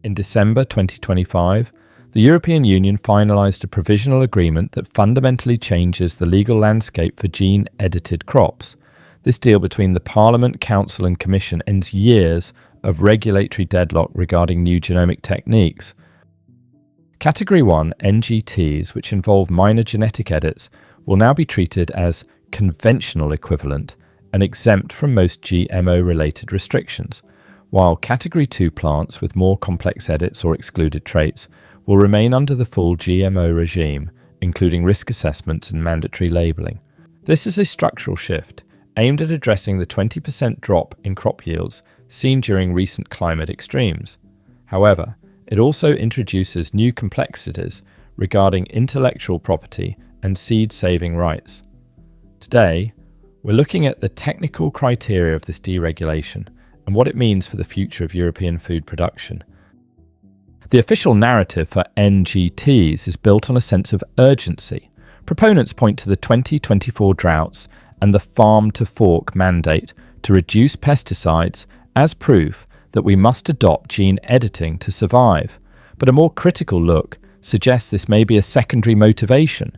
In December 2025, the European Union finalised a provisional agreement that fundamentally changes the legal landscape for gene-edited crops. This deal between the Parliament, Council and Commission ends years of regulatory deadlock regarding new genomic techniques. Category 1 NGTs, which involve minor genetic edits, will now be treated as conventional equivalent and exempt from most GMO-related restrictions, while Category 2 plants with more complex edits or excluded traits will remain under the full GMO regime, including risk assessments and mandatory labelling. This is a structural shift aimed at addressing the 20% drop in crop yields seen during recent climate extremes. However, it also introduces new complexities regarding intellectual property and seed-saving rights. Today, we're looking at the technical criteria of this deregulation and what it means for the future of European food production. The official narrative for NGTs is built on a sense of urgency. Proponents point to the 2024 droughts and the farm-to-fork mandate to reduce pesticides as proof that we must adopt gene editing to survive. But a more critical look suggests this may be a secondary motivation.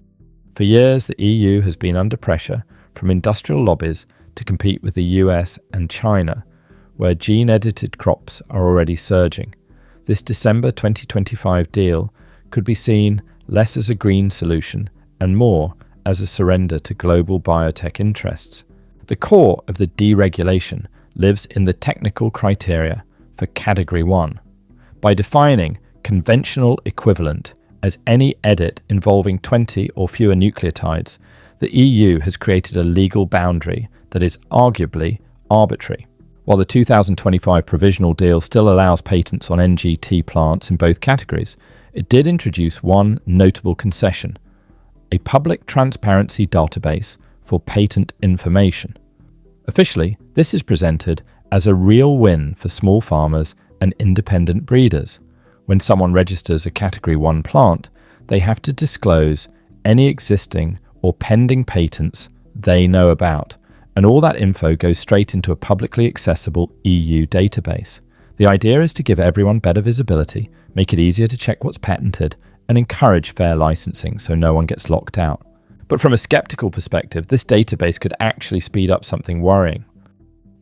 For years, the EU has been under pressure from industrial lobbies to compete with the US and China, where gene-edited crops are already surging. This December 2025 deal could be seen less as a green solution and more as a surrender to global biotech interests. The core of the deregulation lives in the technical criteria for Category 1. By defining conventional equivalent as any edit involving 20 or fewer nucleotides, the EU has created a legal boundary that is arguably arbitrary. While the 2025 provisional deal still allows patents on NGT plants in both categories, it did introduce one notable concession: a public transparency database for patent information. Officially, this is presented as a real win for small farmers and independent breeders. When someone registers a Category 1 plant, they have to disclose any existing or pending patents they know about, and all that info goes straight into a publicly accessible EU database. The idea is to give everyone better visibility, make it easier to check what's patented, and encourage fair licensing so no one gets locked out. But from a skeptical perspective, this database could actually speed up something worrying: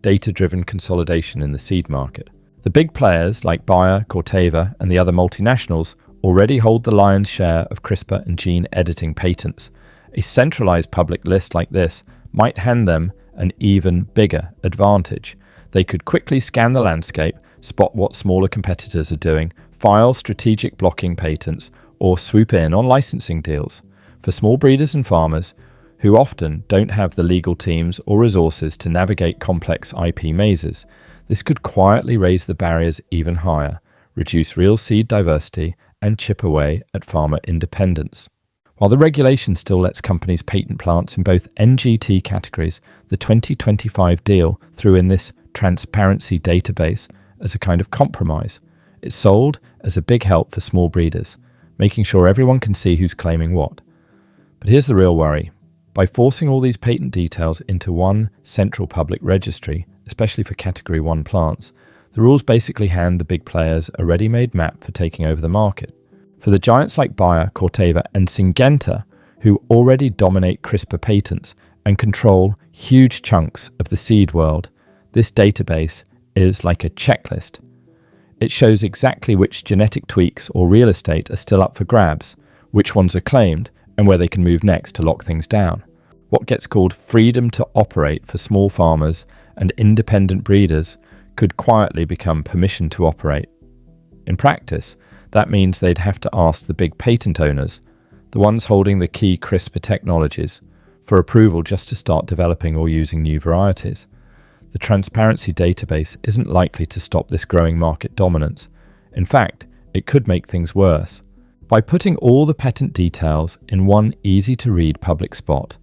data-driven consolidation in the seed market. The big players like Bayer, Corteva, and the other multinationals already hold the lion's share of CRISPR and gene editing patents. A centralized public list like this might hand them an even bigger advantage. They could quickly scan the landscape, spot what smaller competitors are doing, file strategic blocking patents, or swoop in on licensing deals. For small breeders and farmers, who often don't have the legal teams or resources to navigate complex IP mazes, this could quietly raise the barriers even higher, reduce real seed diversity, and chip away at farmer independence. While the regulation still lets companies patent plants in both NGT categories, the 2025 deal threw in this transparency database as a kind of compromise. It's sold as a big help for small breeders, making sure everyone can see who's claiming what. But here's the real worry. By forcing all these patent details into one central public registry, especially for Category 1 plants, the rules basically hand the big players a ready-made map for taking over the market. For the giants like Bayer, Corteva, and Syngenta, who already dominate CRISPR patents and control huge chunks of the seed world, this database is like a checklist. It shows exactly which genetic tweaks or real estate are still up for grabs, which ones are claimed, and where they can move next to lock things down. What gets called freedom to operate for small farmers and independent breeders could quietly become permission to operate. In practice, that means they'd have to ask the big patent owners, the ones holding the key CRISPR technologies, for approval just to start developing or using new varieties. The transparency database isn't likely to stop this growing market dominance. In fact, it could make things worse. By putting all the patent details in one easy-to-read public spot,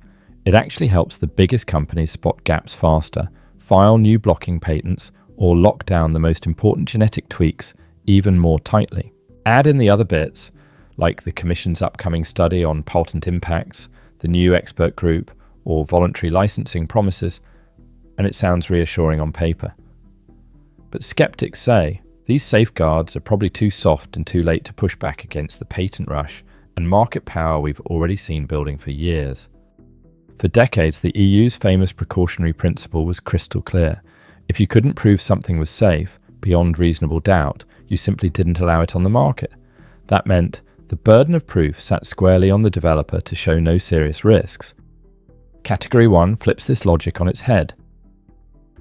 it actually helps the biggest companies spot gaps faster, file new blocking patents, or lock down the most important genetic tweaks even more tightly. Add in the other bits, like the Commission's upcoming study on patent impacts, the new expert group, or voluntary licensing promises, and it sounds reassuring on paper. But skeptics say the These safeguards are probably too soft and too late to push back against the patent rush and market power we've already seen building for years. For decades, the EU's famous precautionary principle was crystal clear. If you couldn't prove something was safe, beyond reasonable doubt, you simply didn't allow it on the market. That meant the burden of proof sat squarely on the developer to show no serious risks. Category 1 flips this logic on its head.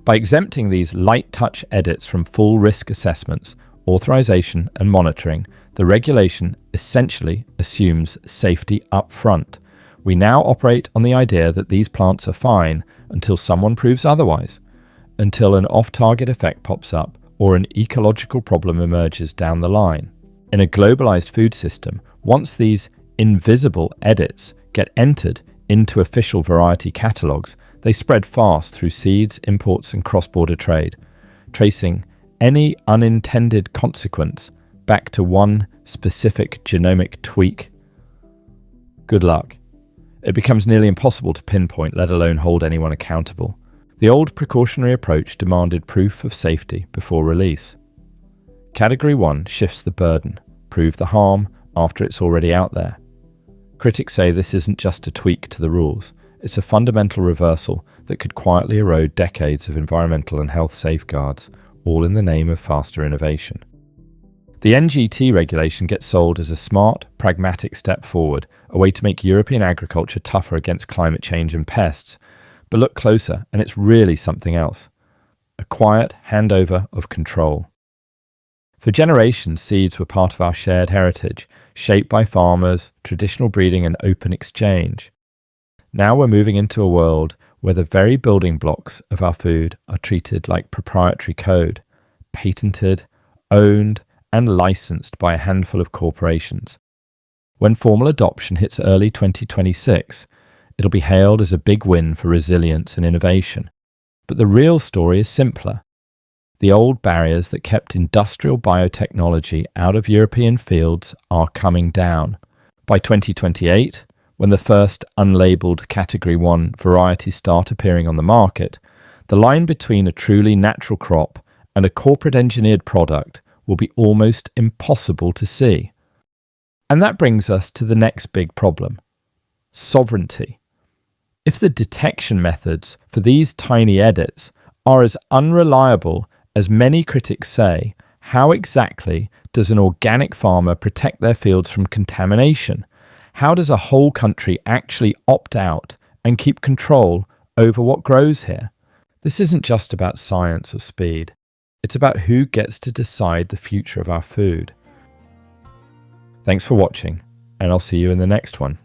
By exempting these light-touch edits from full risk assessments, authorization and monitoring, the regulation essentially assumes safety up front. We now operate on the idea that these plants are fine until someone proves otherwise, until an off-target effect pops up or an ecological problem emerges down the line. In a globalized food system, once these invisible edits get entered into official variety catalogues, they spread fast through seeds, imports and cross-border trade, tracing any unintended consequence back to one specific genomic tweak. Good luck. It becomes nearly impossible to pinpoint, let alone hold anyone accountable. The old precautionary approach demanded proof of safety before release. Category 1 shifts the burden, prove the harm after it's already out there. Critics say this isn't just a tweak to the rules, it's a fundamental reversal that could quietly erode decades of environmental and health safeguards, all in the name of faster innovation. The NGT regulation gets sold as a smart, pragmatic step forward, a way to make European agriculture tougher against climate change and pests. But look closer, and it's really something else. A quiet handover of control. For generations, seeds were part of our shared heritage, shaped by farmers, traditional breeding and open exchange. Now we're moving into a world where the very building blocks of our food are treated like proprietary code, patented, owned, and licensed by a handful of corporations. When formal adoption hits early 2026, it'll be hailed as a big win for resilience and innovation. But the real story is simpler. The old barriers that kept industrial biotechnology out of European fields are coming down. By 2028, when the first unlabeled Category 1 varieties start appearing on the market, the line between a truly natural crop and a corporate engineered product will be almost impossible to see. And that brings us to the next big problem: sovereignty. If the detection methods for these tiny edits are as unreliable as many critics say, how exactly does an organic farmer protect their fields from contamination? How does a whole country actually opt out and keep control over what grows here? This isn't just about science or speed. It's about who gets to decide the future of our food. Thanks for watching, and I'll see you in the next one.